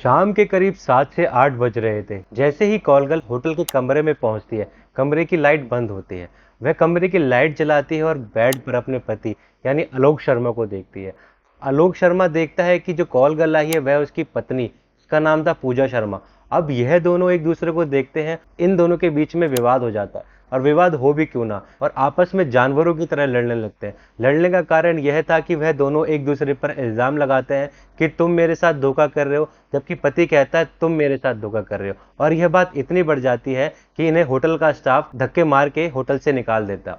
शाम के करीब 7 से 8 बज रहे थे। जैसे ही कॉल गर्ल होटल के कमरे में पहुंचती है, कमरे की लाइट बंद होती है। वह कमरे की लाइट जलाती है और बेड पर अपने पति यानी आलोक शर्मा को देखती है। आलोक शर्मा देखता है कि जो कॉल गर्ल आई है वह उसकी पत्नी, उसका नाम था पूजा शर्मा। अब यह दोनों एक दूसरे को देखते हैं, इन दोनों के बीच में विवाद हो जाता है। और विवाद हो भी क्यों ना, और आपस में जानवरों की तरह लड़ने लगते हैं। लड़ने का कारण यह था कि वह दोनों एक दूसरे पर इल्जाम लगाते हैं कि तुम मेरे साथ धोखा कर रहे हो, जबकि पति कहता है तुम मेरे साथ धोखा कर रहे हो। और यह बात इतनी बढ़ जाती है कि इन्हें होटल का स्टाफ धक्के मार के होटल से निकाल देता।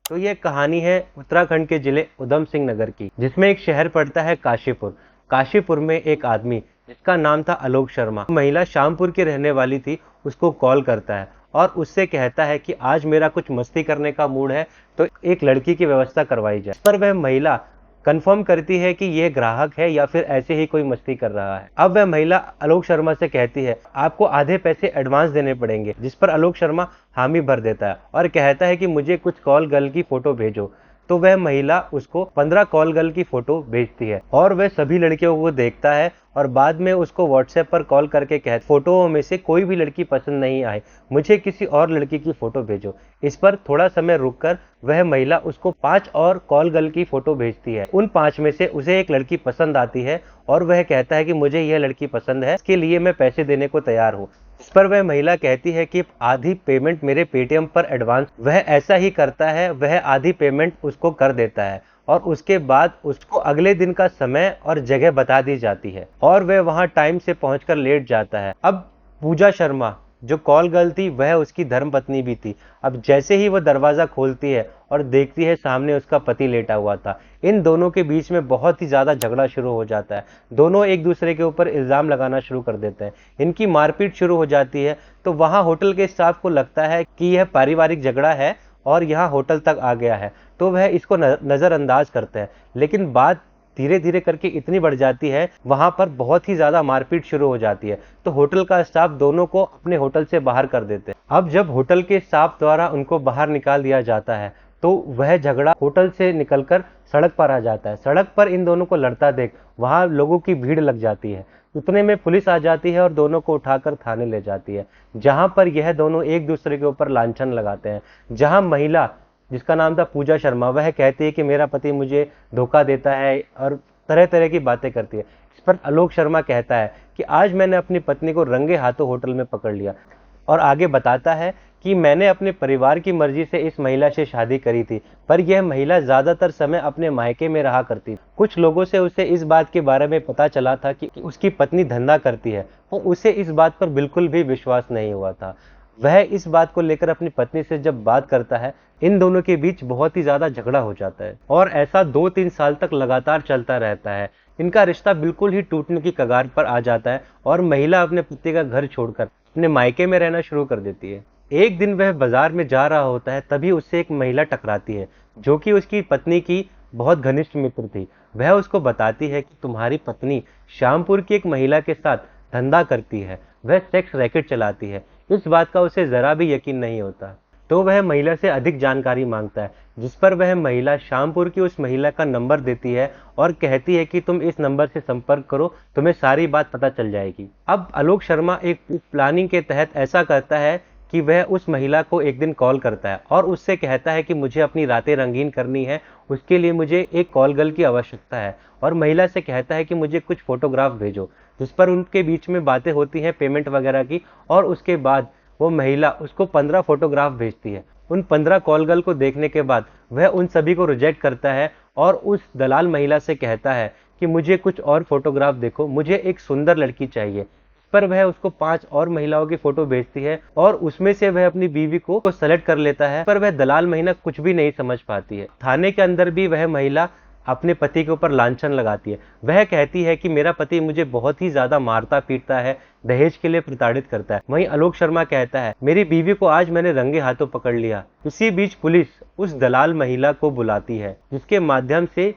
तो यह कहानी है उत्तराखंड के जिले उधम सिंह नगर की, जिसमें एक शहर पड़ता है काशीपुर। काशीपुर में एक आदमी जिसका नाम था आलोक शर्मा, महिला शामपुर की रहने वाली थी, उसको कॉल करता है और उससे कहता है कि आज मेरा कुछ मस्ती करने का मूड है, तो एक लड़की की व्यवस्था करवाई जाए। पर वह महिला कंफर्म करती है कि यह ग्राहक है या फिर ऐसे ही कोई मस्ती कर रहा है। अब वह महिला आलोक शर्मा से कहती है आपको आधे पैसे एडवांस देने पड़ेंगे, जिस पर आलोक शर्मा हामी भर देता है और कहता है कि मुझे कुछ कॉल गर्ल की फोटो भेजो। तो वह महिला उसको 15 कॉल गर्ल की फोटो भेजती है और वह सभी लड़कियों को देखता है और बाद में उसको व्हाट्सएप पर कॉल करके कहता फोटोओं में से कोई भी लड़की पसंद नहीं आए, मुझे किसी और लड़की की फोटो भेजो। इस पर थोड़ा समय रुककर वह महिला उसको 5 और कॉल गर्ल की फोटो भेजती है। उन 5 में से उसे एक लड़की पसंद आती है और वह कहता है कि मुझे यह लड़की पसंद है, इसके लिए मैं पैसे देने को तैयार हूँ। इस पर वह महिला कहती है कि आधी पेमेंट मेरे पेटीएम पर एडवांस। वह ऐसा ही करता है, वह आधी पेमेंट उसको कर देता है और उसके बाद उसको अगले दिन का समय और जगह बता दी जाती है और वह वहां टाइम से पहुंचकर लेट जाता है। अब पूजा शर्मा जो कॉल गर्ल थी वह उसकी धर्मपत्नी भी थी। अब जैसे ही वह दरवाजा खोलती है और देखती है सामने उसका पति लेटा हुआ था, इन दोनों के बीच में बहुत ही ज्यादा झगड़ा शुरू हो जाता है। दोनों एक दूसरे के ऊपर इल्जाम लगाना शुरू कर देते हैं, इनकी मारपीट शुरू हो जाती है। तो वहां होटल के स्टाफ को लगता है कि यह पारिवारिक झगड़ा है और यहाँ होटल तक आ गया है, तो वह इसको नजरअंदाज करते हैं। लेकिन बात धीरे धीरे करके इतनी बढ़ जाती है, वहां पर बहुत ही ज्यादा मारपीट शुरू हो जाती है। तो होटल का स्टाफ दोनों को अपने होटल से बाहर कर देते हैं। अब जब होटल के स्टाफ द्वारा उनको बाहर निकाल दिया जाता है तो वह झगड़ा होटल से निकलकर सड़क पर आ जाता है। सड़क पर इन दोनों को लड़ता देख वहां लोगों की भीड़ लग जाती है। उतने में पुलिस आ जाती है और दोनों को उठाकर थाने ले जाती है, जहां पर यह दोनों एक दूसरे के ऊपर लांछन लगाते हैं। जहां महिला जिसका नाम था पूजा शर्मा, वह कहती है कि मेरा पति मुझे धोखा देता है और तरह तरह की बातें करती है। इस पर आलोक शर्मा कहता है कि आज मैंने अपनी पत्नी को रंगे हाथों होटल में पकड़ लिया और आगे बताता है कि मैंने अपने परिवार की मर्जी से इस महिला से शादी करी थी, पर यह महिला ज्यादातर समय अपने मायके में रहा करती। कुछ लोगों से उसे इस बात के बारे में पता चला था कि उसकी पत्नी धंधा करती है, तो उसे इस बात पर बिल्कुल भी विश्वास नहीं हुआ था। वह इस बात को लेकर अपनी पत्नी से जब बात करता है, इन दोनों के बीच बहुत ही ज्यादा झगड़ा हो जाता है और ऐसा 2-3 साल तक लगातार चलता रहता है। इनका रिश्ता बिल्कुल ही टूटने की कगार पर आ जाता है और महिला अपने पति का घर छोड़कर अपने मायके में रहना शुरू कर देती है। एक दिन वह बाजार में जा रहा होता है, तभी उससे एक महिला टकराती है जो कि उसकी पत्नी की बहुत घनिष्ठ मित्र थी। वह उसको बताती है कि तुम्हारी पत्नी शामपुर की एक महिला के साथ धंधा करती है, वह सेक्स रैकेट चलाती है। इस बात का उसे जरा भी यकीन नहीं होता, तो वह महिला से अधिक जानकारी मांगता है, जिस पर वह महिला शामपुर की उस महिला का नंबर देती है और कहती है कि तुम इस नंबर से संपर्क करो, तुम्हें सारी बात पता चल जाएगी। अब आलोक शर्मा एक प्लानिंग के तहत ऐसा करता है कि वह उस महिला को एक दिन कॉल करता है और उससे कहता है कि मुझे अपनी रातें रंगीन करनी है, उसके लिए मुझे एक कॉल गर्ल की आवश्यकता है। और महिला से कहता है कि मुझे कुछ फोटोग्राफ भेजो, जिस पर उनके बीच में बातें होती हैं पेमेंट वगैरह की। और उसके बाद वो महिला उसको 15 फोटोग्राफ भेजती है। उन 15 कॉल गर्ल को देखने के बाद वह उन सभी को रिजेक्ट करता है और उस दलाल महिला से कहता है कि मुझे कुछ और फोटोग्राफ देखो, मुझे एक सुंदर लड़की चाहिए। पर वह उसको 5 और महिलाओं की फोटो भेजती है और उसमें से वह अपनी बीवी को सेलेक्ट कर लेता है, पर वह दलाल महिला कुछ भी नहीं समझ पाती है। थाने के अंदर भी वह महिला अपने पति के ऊपर लांछन लगाती है। वह कहती है कि मेरा पति मुझे बहुत ही ज्यादा मारता पीटता है, दहेज के लिए प्रताड़ित करता है। वहीं आलोक शर्मा कहता है मेरी बीवी को आज मैंने रंगे हाथों पकड़ लिया। इसी बीच पुलिस उस दलाल महिला को बुलाती है, जिसके माध्यम से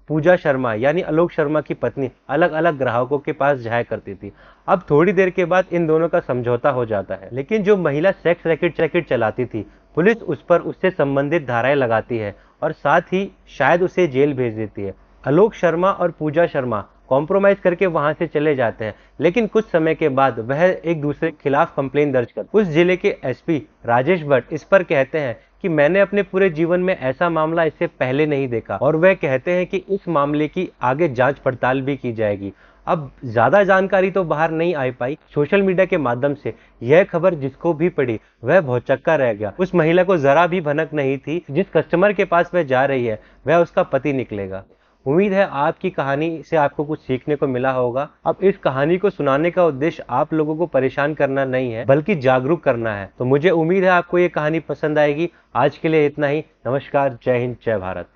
पूजा शर्मा यानी आलोक शर्मा की पत्नी अलग अलग ग्राहकों के पास जाया करती थी। अब थोड़ी देर के बाद इन दोनों का समझौता हो जाता है, लेकिन जो महिला सेक्स रैकेट चलाती थी, पुलिस उस पर उससे संबंधित धाराएं लगाती है और साथ ही शायद उसे जेल भेज देती है। आलोक शर्मा और पूजा शर्मा कॉम्प्रोमाइज करके वहां से चले जाते हैं, लेकिन कुछ समय के बाद वह एक दूसरे के खिलाफ कंप्लेन दर्ज कर उस जिले के एसपी राजेश भट्ट इस पर कहते हैं कि मैंने अपने पूरे जीवन में ऐसा मामला इससे पहले नहीं देखा, और वह कहते हैं कि इस मामले की आगे जांच पड़ताल भी की जाएगी। अब ज्यादा जानकारी तो बाहर नहीं आ पाई। सोशल मीडिया के माध्यम से यह खबर जिसको भी पड़ी वह भौचक्का रह गया। उस महिला को जरा भी भनक नहीं थी जिस कस्टमर के पास वह जा रही है वह उसका पति निकलेगा। उम्मीद है आपकी कहानी से आपको कुछ सीखने को मिला होगा। अब इस कहानी को सुनाने का उद्देश्य आप लोगों को परेशान करना नहीं है, बल्कि जागरूक करना है। तो मुझे उम्मीद है आपको ये कहानी पसंद आएगी। आज के लिए इतना ही। नमस्कार, जय हिंद, जय भारत।